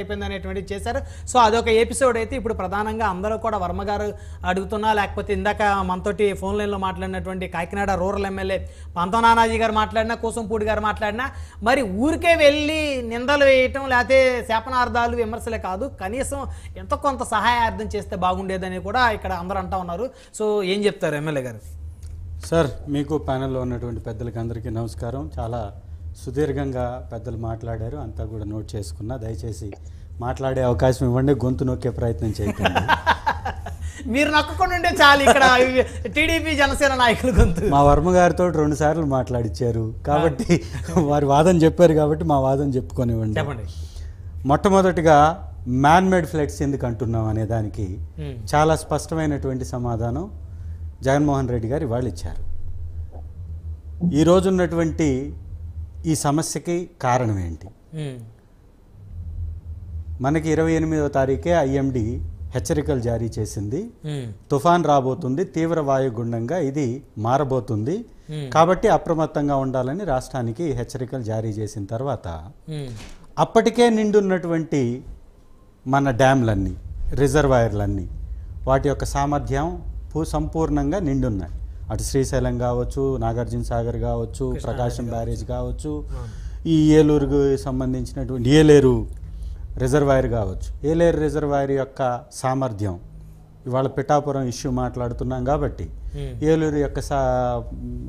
అయిపోయిందనేటువంటిది చేశారు. సో అదొక ఎపిసోడ్ అయితే ఇప్పుడు ప్రధానంగా అందరూ కూడా వర్మ గారు అడుగుతున్నా, లేకపోతే ఇందాక మనతోటి ఫోన్ లైన్లో మాట్లాడినటువంటి కాకినాడ రూరల్ ఎమ్మెల్యే పంతం నానాజీ గారు మాట్లాడినా, కూసంపూడి గారు మాట్లాడినా, మరి ఊరికే వెళ్ళి నిందలు వేయటం లేకపోతే శాపనార్థాలు విమర్శలే కాదు, కనీసం ఎంతో కొంత సహాయార్థం చేస్తే బాగుండేదని కూడా ఇక్కడ అందరూ అంటూ ఉన్నారు. సో ఏం చెప్తారు ఎమ్మెల్యే గారు? సార్, మీకు ప్యానెల్లో ఉన్నటువంటి పెద్దలకి అందరికీ నమస్కారం. చాలా సుదీర్ఘంగా పెద్దలు మాట్లాడారు, అంతా కూడా నోట్ చేసుకున్నా. దయచేసి మాట్లాడే అవకాశం ఇవ్వండి, గొంతు నొక్కే ప్రయత్నం చేయకండి. మీరు నక్కకుండా ఉండే చాలు, ఇక్కడ టీడీపీ జనసేన నాయకులు గొంతు. మా వర్మ గారితో 2 సార్లు మాట్లాడిచ్చారు కాబట్టి వారి వాదన చెప్పారు కాబట్టి మా వాదన చెప్పుకొనివ్వండి. చెప్పండి. మొట్టమొదటిగా మ్యాన్ మేడ్ ఫ్లడ్స్ ఎందుకు అంటున్నాం అనే దానికి చాలా స్పష్టమైనటువంటి సమాధానం జగన్మోహన్ రెడ్డి గారు ఇవాళ ఇచ్చారు. ఈరోజు ఉన్నటువంటి ఈ సమస్యకి కారణం ఏంటి? మనకి 28వ తారీఖే ఐఎండి హెచ్చరికలు జారీ చేసింది. తుఫాన్ రాబోతుంది, తీవ్ర వాయుగుండంగా ఇది మారబోతుంది, కాబట్టి అప్రమత్తంగా ఉండాలని రాష్ట్రానికి హెచ్చరికలు జారీ చేసిన తర్వాత అప్పటికే నిండున్నటువంటి మన డ్యామ్లన్నీ, రిజర్వాయర్లన్నీ, వాటి యొక్క సామర్థ్యం సంపూర్ణంగా నిండున్నాయి. అటు శ్రీశైలం కావచ్చు, నాగార్జున సాగర్ కావచ్చు, ప్రకాశం బ్యారేజ్ కావచ్చు, ఈ ఏలూరుకు సంబంధించినటువంటి ఏలేరు రిజర్వాయర్ కావచ్చు. ఏలేరు రిజర్వాయర్ యొక్క సామర్థ్యం, ఇవాళ పిఠాపురం ఇష్యూ మాట్లాడుతున్నాం కాబట్టి ఏలూరు యొక్క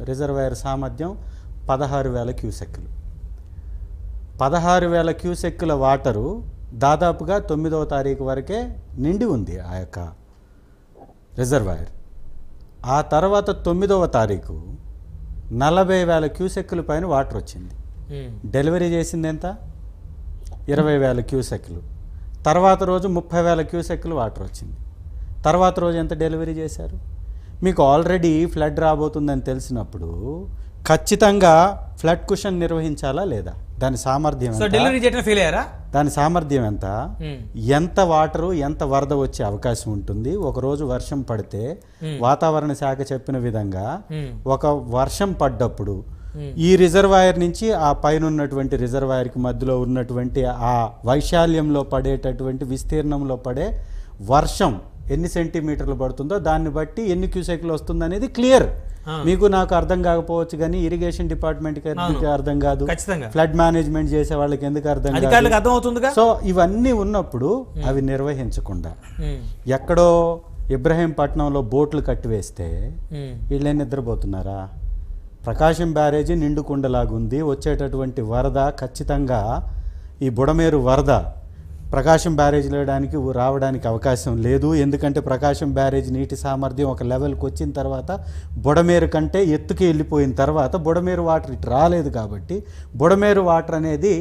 రిజర్వాయర్ సామర్థ్యం 16,000 క్యూసెక్కులు. 16,000 క్యూసెక్కుల వాటరు దాదాపుగా 9వ తారీఖు వరకే నిండి ఉంది ఆ యొక్క రిజర్వాయర్. ఆ తర్వాత 9వ తారీఖు 40,000 క్యూసెక్కుల పైన వాటర్ వచ్చింది. డెలివరీ చేసింది ఎంత? 20,000 క్యూసెక్కులు. తర్వాత రోజు 30,000 క్యూసెక్కులు వాటర్ వచ్చింది. తర్వాత రోజు ఎంత డెలివరీ చేశారు? మీకు ఆల్రెడీ ఫ్లడ్ రాబోతుందని తెలిసినప్పుడు ఖచ్చితంగా ఫ్లడ్ కుషన్ నిర్వహించాలా లేదా? దాని సామర్థ్యం దాని సామర్థ్యం ఎంత? ఎంత వాటరు, ఎంత వరద వచ్చే అవకాశం ఉంటుంది? ఒకరోజు వర్షం పడితే వాతావరణ శాఖ చెప్పిన విధంగా ఒక వర్షం పడ్డప్పుడు ఈ రిజర్వాయర్ నుంచి ఆ పైన ఉన్నటువంటి రిజర్వాయర్కి మధ్యలో ఉన్నటువంటి ఆ వైశాల్యంలో పడేటటువంటి విస్తీర్ణంలో పడే వర్షం ఎన్ని సెంటీమీటర్లు పడుతుందో దాన్ని బట్టి ఎన్ని క్యూసెక్లు వస్తుంది అనేది క్లియర్. మీకు నాకు అర్థం కాకపోవచ్చు, కానీ ఇరిగేషన్ డిపార్ట్మెంట్కి అర్థం కాదు, ఫ్లడ్ మేనేజ్మెంట్ చేసే వాళ్ళకి ఎందుకు అర్థం కాదు? సో ఇవన్నీ ఉన్నప్పుడు అవి నిర్వహించకుండా ఎక్కడో ఇబ్రహీంపట్నంలో బోట్లు కట్టివేస్తే వీళ్ళేం నిద్రపోతున్నారా? ప్రకాశం బ్యారేజీ నిండుకుండలాగుంది. వచ్చేటటువంటి వరద ఖచ్చితంగా ఈ బుడమేరు వరద ప్రకాశం బ్యారేజ్లో రావడానికి అవకాశం లేదు. ఎందుకంటే ప్రకాశం బ్యారేజ్ నీటి సామర్థ్యం ఒక లెవెల్కి వచ్చిన తర్వాత బుడమేరు కంటే ఎత్తుకి వెళ్ళిపోయిన తర్వాత బుడమేరు వాటర్ ఇటు రాలేదు కాబట్టి బుడమేరు వాటర్ అనేది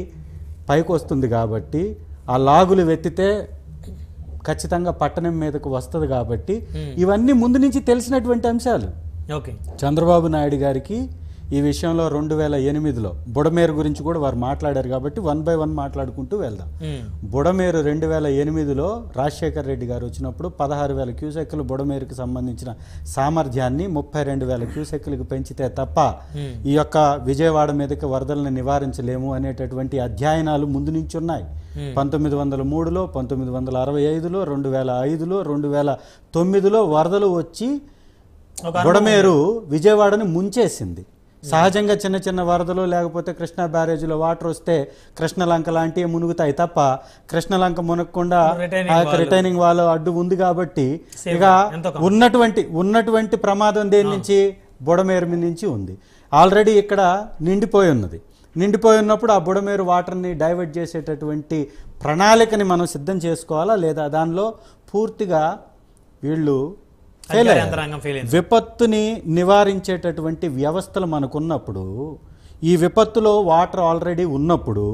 పైకి వస్తుంది కాబట్టి ఆ లాగులు వెత్తితే ఖచ్చితంగా పట్టణం మీదకు వస్తుంది కాబట్టి ఇవన్నీ ముందు నుంచి తెలిసినటువంటి అంశాలు. చంద్రబాబు నాయుడు గారికి ఈ విషయంలో 2008లో బుడమేరు గురించి కూడా వారు మాట్లాడారు కాబట్టి 1 by 1 మాట్లాడుకుంటూ వెళ్దాం. బుడమేరు 2008లో రాజశేఖర్ రెడ్డి గారు వచ్చినప్పుడు 16,000 క్యూసెక్కులు బుడమేరుకు సంబంధించిన సామర్థ్యాన్ని 32,000 క్యూసెక్కులకు పెంచితే తప్ప ఈ యొక్క విజయవాడ మీదకి వరదలను నివారించలేము అనేటటువంటి అధ్యయనాలు ముందు నుంచి ఉన్నాయి. 1903లో, 1965లో, 2005లో, 2009లో వరదలు వచ్చి బుడమేరు విజయవాడని ముంచేసింది. సహజంగా చిన్న చిన్న వరదలు లేకపోతే కృష్ణా బ్యారేజీలో వాటర్ వస్తే కృష్ణలంక లాంటివి మునుగుతాయి తప్ప కృష్ణలంక మునగకుండా రిటైనింగ్ వాల్ అడ్డు ఉంది కాబట్టి ఇక ఉన్నటువంటి ప్రమాదం దేని నుంచి? బుడమేరు నుంచి ఉంది. ఆల్రెడీ ఇక్కడ నిండిపోయి ఉన్నది. నిండిపోయి ఉన్నప్పుడు ఆ బుడమేరు వాటర్ని డైవర్ట్ చేసేటటువంటి ప్రణాళికని మనం సిద్ధం చేసుకోవాలా లేదా? దానిలో పూర్తిగా వీళ్ళు విపత్తుని నివారించేటటువంటి వ్యవస్థలు మనకున్నప్పుడు, ఈ విపత్తులో వాటర్ ఆల్రెడీ ఉన్నప్పుడు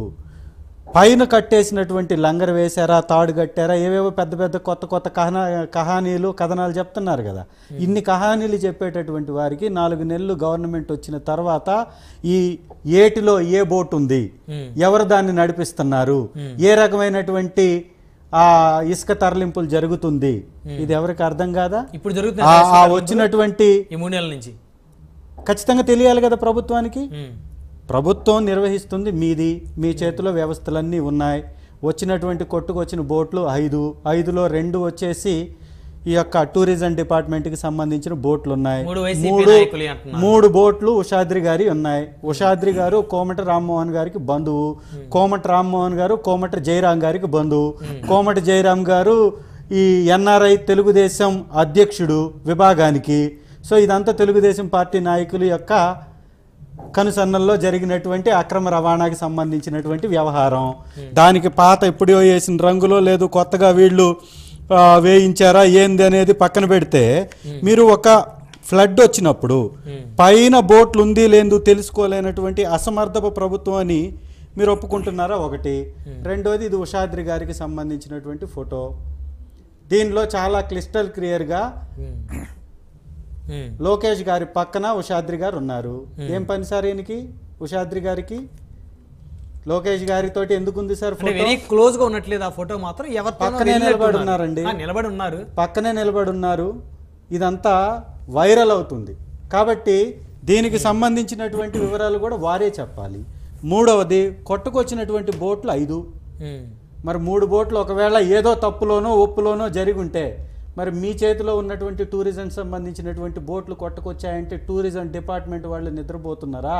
పైన కట్టేసినటువంటి లంగర్ వేశారా, తాడు కట్టారా, ఏవేవో పెద్ద పెద్ద కొత్త కథనాలు చెప్తున్నారు కదా. ఇన్ని కహానీలు చెప్పేటటువంటి వారికి 4 నెలలు గవర్నమెంట్ వచ్చిన తర్వాత ఈ ఏటిలో ఏ బోట్ ఉంది, ఎవరు దాన్ని నడిపిస్తున్నారు, ఏ రకమైనటువంటి ఆ ఇసుక తరలింపులు జరుగుతుంది, ఇది ఎవరికి అర్థం కాదా? ఇప్పుడు వచ్చినటువంటి 3 నెలల నుంచి ఖచ్చితంగా తెలియాలి కదా ప్రభుత్వానికి. ప్రభుత్వం నిర్వహిస్తుంది, మీది మీ చేతిలో వ్యవస్థలన్నీ ఉన్నాయి, వచ్చినటువంటి కొట్టుకొచ్చిన బోట్లు 5లో 2 వచ్చేసి ఈ యొక్క టూరిజం డిపార్ట్మెంట్కి సంబంధించిన బోట్లు ఉన్నాయి. 3 బోట్లు ఉషాద్రి గారి ఉన్నాయి. ఉషాద్రి గారు కోమటి రామ్మోహన్ గారికి బంధువు, కోమటి రామ్మోహన్ గారు కోమటి జయరాం గారికి బంధువు. కోమటి జయరాం గారు ఈ ఎన్ఆర్ఐ తెలుగుదేశం అధ్యక్షుడు విభాగానికి. సో ఇదంతా తెలుగుదేశం పార్టీ నాయకుల యొక్క కనుసన్నల్లో జరిగినటువంటి అక్రమ రవాణాకి సంబంధించినటువంటి వ్యవహారం. దానికి పాత ఎప్పుడో వేసిన రంగులో లేదు కొత్తగా వీళ్ళు వేయించారా ఏంది అనేది పక్కన పెడితే, మీరు ఒక ఫ్లడ్ వచ్చినప్పుడు పైన బోట్లు ఉంది లేదు తెలుసుకోలేనటువంటి అసమర్థపు ప్రభుత్వం అని మీరు ఒప్పుకుంటున్నారా? ఒకటి. రెండోది, ఇది ఉషాద్రి గారికి సంబంధించినటువంటి ఫోటో. దీనిలో చాలా క్లిస్టల్ క్లియర్గా లోకేష్ గారి పక్కన ఉషాద్రి గారు ఉన్నారు. ఏం పని సార్ ఈయనకి? ఉషాద్రి గారికి లోకేష్ గారితో ఎందుకుంది సార్ ఫోటో? వెరీ క్లోజ్ గా ఉన్నట్లేదు ఆ ఫోటో మాత్రం. పక్కనే నిలబడి ఉన్నారండి, నిలబడి ఉన్నారు, పక్కనే నిలబడి ఉన్నారు. ఇదంతా వైరల్ అవుతుంది కాబట్టి దీనికి సంబంధించినటువంటి వివరాలు కూడా వారే చెప్పాలి. మూడవది, కొట్టుకొచ్చినటువంటి బోట్లు 5. మరి 3 బోట్లు ఒకవేళ ఏదో తప్పులోనో ఒప్పులోనో జరిగి ఉంటే మరి మీ చేతిలో ఉన్నటువంటి టూరిజం సంబంధించినటువంటి బోట్లు కొట్టుకొచ్చాయంటే టూరిజం డిపార్ట్మెంట్ వాళ్ళు నిద్రపోతున్నారా?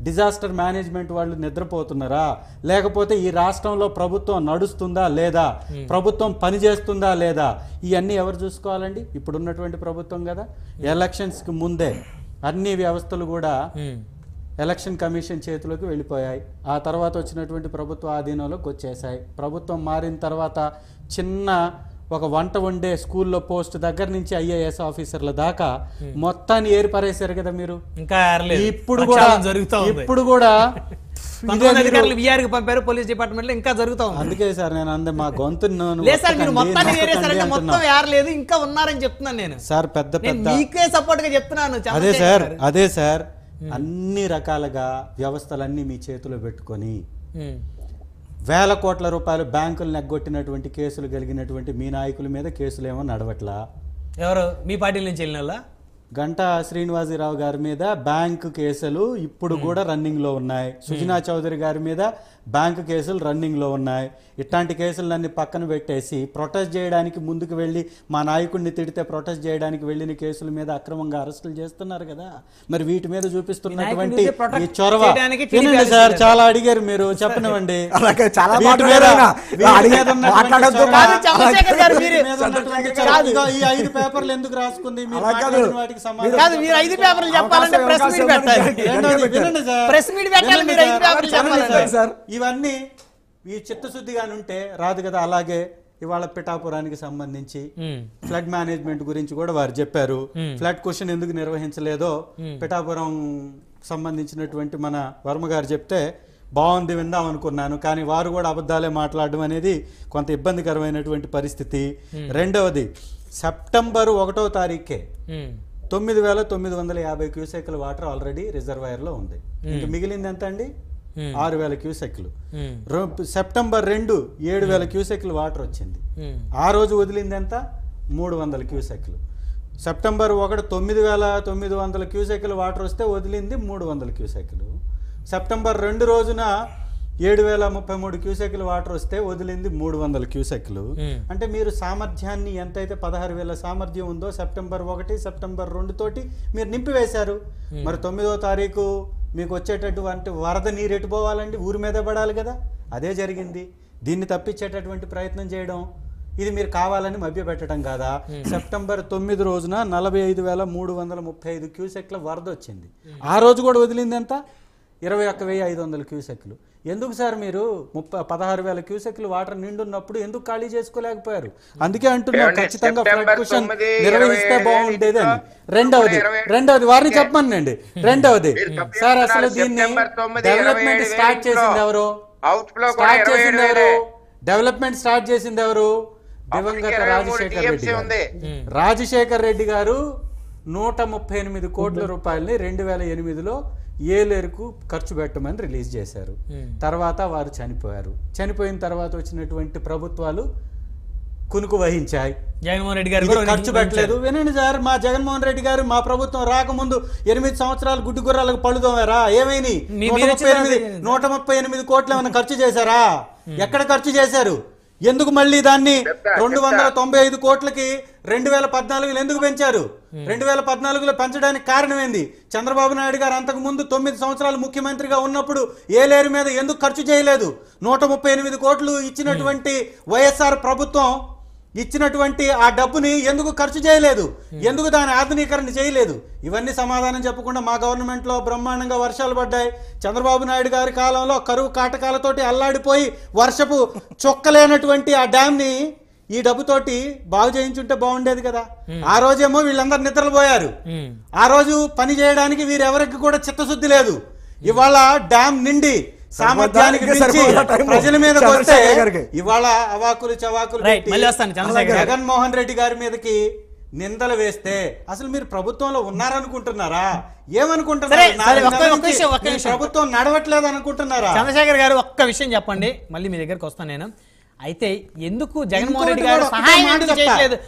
డిజాస్టర్ మేనేజ్మెంట్ వాళ్ళు నిద్రపోతున్నారా? లేకపోతే ఈ రాష్ట్రంలో ప్రభుత్వం నడుస్తుందా లేదా, ప్రభుత్వం పనిచేస్తుందా లేదా, ఇవన్నీ ఎవరు చూసుకోవాలండి? ఇప్పుడున్నటువంటి ప్రభుత్వం కదా. ఎలక్షన్స్కి ముందే అన్ని వ్యవస్థలు కూడా ఎలక్షన్ కమిషన్ చేతిలోకి వెళ్ళిపోయాయి. ఆ తర్వాత వచ్చినటువంటి ప్రభుత్వ ఆధీనంలోకి వచ్చేసాయి. ప్రభుత్వం మారిన తర్వాత చిన్న ఒక వంట వండే స్కూల్లో పోస్ట్ దగ్గర నుంచి IAS ఆఫీసర్ల దాకా మొత్తాన్ని ఏర్పరేశారు కదా మీరు. ఇంకా ఇప్పుడు కూడా పంపారు పోలీస్ డిపార్ట్మెంట్ లో, ఇంకా జరుగుతా ఉంది. అందుకే సార్ నేను అందే మా గొంతు మొత్తం ఏరలేదు, ఇంకా ఉన్నారని చెప్తున్నాను నేను సార్. పెద్ద పెద్ద మీకే సపోర్ట్ గా చెప్తున్నాను. అదే సార్ అన్ని రకాలుగా వ్యవస్థలన్నీ మీ చేతిలో పెట్టుకొని వేల కోట్ల రూపాయలు బ్యాంకులు నెగ్గొట్టినటువంటి కేసులు కలిగినటువంటి మీ నాయకుల మీద కేసులు ఏమో నడవట్లా. ఎవరు మీ పార్టీ నుంచి వెళ్ళిన గంటా శ్రీనివాసరావు గారి మీద బ్యాంకు కేసులు ఇప్పుడు కూడా రన్నింగ్లో ఉన్నాయి. సుజనా చౌదరి గారి మీద బ్యాంకు కేసులు రన్నింగ్లో ఉన్నాయి. ఇట్లాంటి కేసులన్నీ పక్కన పెట్టేసి ప్రొటెస్ట్ చేయడానికి ముందుకు వెళ్ళి మా నాయకుడిని తిడితే ప్రొటెస్ట్ చేయడానికి వెళ్ళిన కేసుల మీద అక్రమంగా అరెస్టులు చేస్తున్నారు కదా. మరి వీటి మీద చూపిస్తున్నటువంటి ఈ చొరవ వినండి సార్. చాలా అడిగారు మీరు, చెప్పనివ్వండి. ఈ 5 పేపర్లు ఎందుకు రాసుకుంది మీరు? వాటికి ఇవన్నీ ఈ చిత్తశుద్ధిగానే ఉంటే రాదు కదా. అలాగే ఇవాళ పిఠాపురానికి సంబంధించి ఫ్లడ్ మేనేజ్మెంట్ గురించి కూడా వారు చెప్పారు. ఫ్లడ్ క్వశ్చన్ ఎందుకు నిర్వహించలేదో పిఠాపురం సంబంధించినటువంటి మన వర్మ గారు చెప్తే బాగుంది, విందాం అనుకున్నాను. కానీ వారు కూడా అబద్ధాలే మాట్లాడడం అనేది కొంత ఇబ్బందికరమైనటువంటి పరిస్థితి. రెండవది, సెప్టెంబర్ 1వ తారీఖే 9,950 క్యూసెక్ల వాటర్ ఆల్రెడీ రిజర్వాయర్లో ఉంది. ఇంకా మిగిలింది ఎంత అండి? 6,000 క్యూసెక్లు. సెప్టెంబర్ 2 7,000 క్యూసెక్లు వాటర్ వచ్చింది. ఆ రోజు వదిలింది ఎంత? 300 క్యూసెక్లు. సెప్టెంబర్ 1 9,900 క్యూసెక్లు వాటర్ వస్తే వదిలింది 300 క్యూసెక్లు. సెప్టెంబర్ 2 రోజున 7,033 క్యూసెక్లు వాటర్ వస్తే వదిలింది 300 క్యూసెక్లు. అంటే మీరు సామర్థ్యాన్ని ఎంతైతే 16,000 సామర్థ్యం ఉందో సెప్టెంబర్ 1 సెప్టెంబర్ 2 తోటి మీరు నింపివేశారు. మరి 9వ తారీఖు మీకు వచ్చేటటువంటి వరద నీరు ఎటుపోవాలండి? ఊరి మీద పడాలి కదా. అదే జరిగింది. దీన్ని తప్పించేటటువంటి ప్రయత్నం చేయడం ఇది మీరు కావాలని మభ్యపెట్టడం కాదా? సెప్టెంబర్ 9 రోజున 45,335 క్యూసెక్ల వరద వచ్చింది. ఆ రోజు కూడా వదిలింది ఎంత? 21,500 క్యూసెక్లు. ఎందుకు సార్ మీరు 16,000 క్యూసెక్లు వాటర్ నిండున్నప్పుడు ఎందుకు ఖాళీ చేసుకోలేకపోయారు? అందుకే అంటున్నారు ఖచ్చితంగా ఫ్లడ్ క్వశ్చన్ నిర్వహిస్తే బాగుండేది అని. రెండవది వారిని చెప్పమనండి. రెండవది సార్, అసలు దీన్ని డెవలప్మెంట్ స్టార్ట్ చేసింది ఎవరు? డెవలప్మెంట్ స్టార్ట్ చేసింది ఎవరు? దివంగత రాజశేఖర్ రెడ్డి గారు. రాజశేఖర్ రెడ్డి గారు 138 కోట్ల రూపాయలని 2008లో ఏలేరుకు ఖర్చు పెట్టమని రిలీజ్ చేశారు. తర్వాత వారు చనిపోయారు. చనిపోయిన తర్వాత వచ్చినటువంటి ప్రభుత్వాలు కునుకు వహించాయి. జగన్మోహన్ రెడ్డి గారు ఇది కూడా ఖర్చు పెట్టలేదు. వినండి సార్, మా జగన్మోహన్ రెడ్డి గారు మా ప్రభుత్వం రాకముందు 8 సంవత్సరాలు గుడ్డి గుర్రాలకు పళ్ళుదోమారా? ఏమైంది? 138 కోట్లు ఏమైనా ఖర్చు చేశారా? ఎక్కడ ఖర్చు చేశారు? ఎందుకు మళ్ళీ దాన్ని 295 కోట్లకి 2014 ఎందుకు పెంచారు? 2014లో పెంచడానికి కారణం ఏంది? చంద్రబాబు నాయుడు గారు అంతకు ముందు 9 సంవత్సరాలు ముఖ్యమంత్రిగా ఉన్నప్పుడు ఏలేరు మీద ఎందుకు ఖర్చు చేయలేదు? 138 కోట్లు ఇచ్చినటువంటి వైఎస్ఆర్ ప్రభుత్వం ఇచ్చినటువంటి ఆ డబ్బుని ఎందుకు ఖర్చు చేయలేదు? ఎందుకు దాని ఆధునీకరణ చేయలేదు? ఇవన్నీ సమాధానం చెప్పకుండా మా గవర్నమెంట్లో బ్రహ్మాండంగా వర్షాలు పడ్డాయి. చంద్రబాబు నాయుడు గారి కాలంలో కరువు కాటకాలతోటి అల్లాడిపోయి వర్షపు చొక్కలేనటువంటి ఆ డ్యామ్ని ఈ డబ్బుతోటి బాగు చేయించుంటే బాగుండేది కదా. ఆ రోజేమో వీళ్ళందరూ నిద్రలు పోయారు. ఆ రోజు పని చేయడానికి వీరెవరికి కూడా చిత్తశుద్ధి లేదు. ఇవాళ డ్యామ్ నిండి సామర్థ్యానికి మించి ప్రజల మీద వస్తే ఇవాళ అవాకులు చవాకులు జగన్మోహన్ రెడ్డి గారి మీదకి నిందలు వేస్తే అసలు మీరు ప్రభుత్వంలో ఉన్నారనుకుంటున్నారా? ఏమనుకుంటున్నారు? ప్రభుత్వం నడవట్లేదు అనుకుంటున్నారా? చంద్రశేఖర్ గారు ఒక్క విషయం చెప్పండి, మళ్ళీ మీ దగ్గరకు వస్తాను నేను. అయితే ఎందుకు జగన్మోహన్ రెడ్డి గారు సహాయం చేయట్లేదు?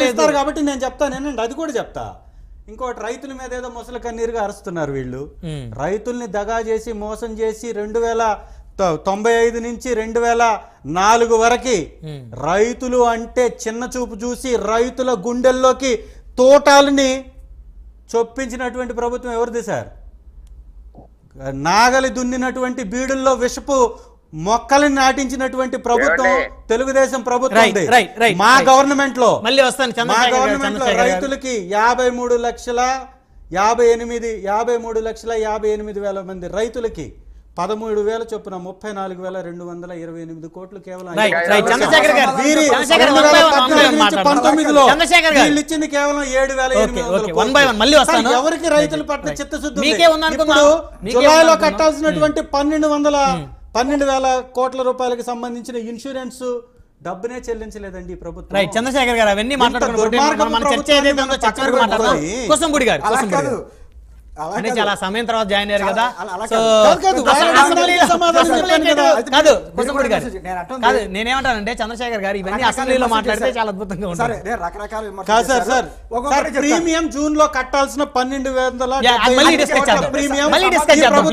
ఇస్తారు కాబట్టి నేను చెప్తానేనండి, అది కూడా చెప్తా. ఇంకోటి, రైతుల మీద ఏదో ముసలి కన్నీరుగా అరుస్తున్నారు వీళ్ళు. రైతుల్ని దగా చేసి మోసం చేసి 2095 నుంచి 2004 వరకు రైతులు అంటే చిన్న చూపు చూసి రైతుల గుండెల్లోకి తోటాలని చొప్పించినటువంటి ప్రభుత్వం ఎవరిది సార్? నాగలి దున్నినటువంటి బీడుల్లో విషపు మొక్కలను నాటించినటువంటి ప్రభుత్వం తెలుగుదేశం ప్రభుత్వం. మా గవర్నమెంట్ లో రైతులకి 53,58,000 మంది రైతులకి 13,000 చొప్పున 34,228 కోట్లు కేవలం. 2019లో వీళ్ళు ఇచ్చింది కేవలం 7,800. ఎవరికి రైతుల పట్ల చిత్తశుద్ధి? ఇప్పుడు జులైలో కట్టాల్సినటువంటి 12,000 కోట్ల రూపాయలకు సంబంధించిన ఇన్సూరెన్స్ డబ్బునే చెల్లించలేదండి ఈ ప్రభుత్వం. చంద్రశేఖర్ గారు అవన్నీ అంటే చాలా సమయం తర్వాత జాయిన్ అయ్యారు కదా. కాదు, నేనేమంటానంటే చంద్రశేఖర్ గారు ఇవన్నీ అసెంబ్లీలో మాట్లాడితే చాలా అద్భుతంగా ఉంటుంది. ప్రీమియం జూన్ లో కట్టాల్సిన 12,000 మళ్ళీ డిస్కస్ చేద్దాం.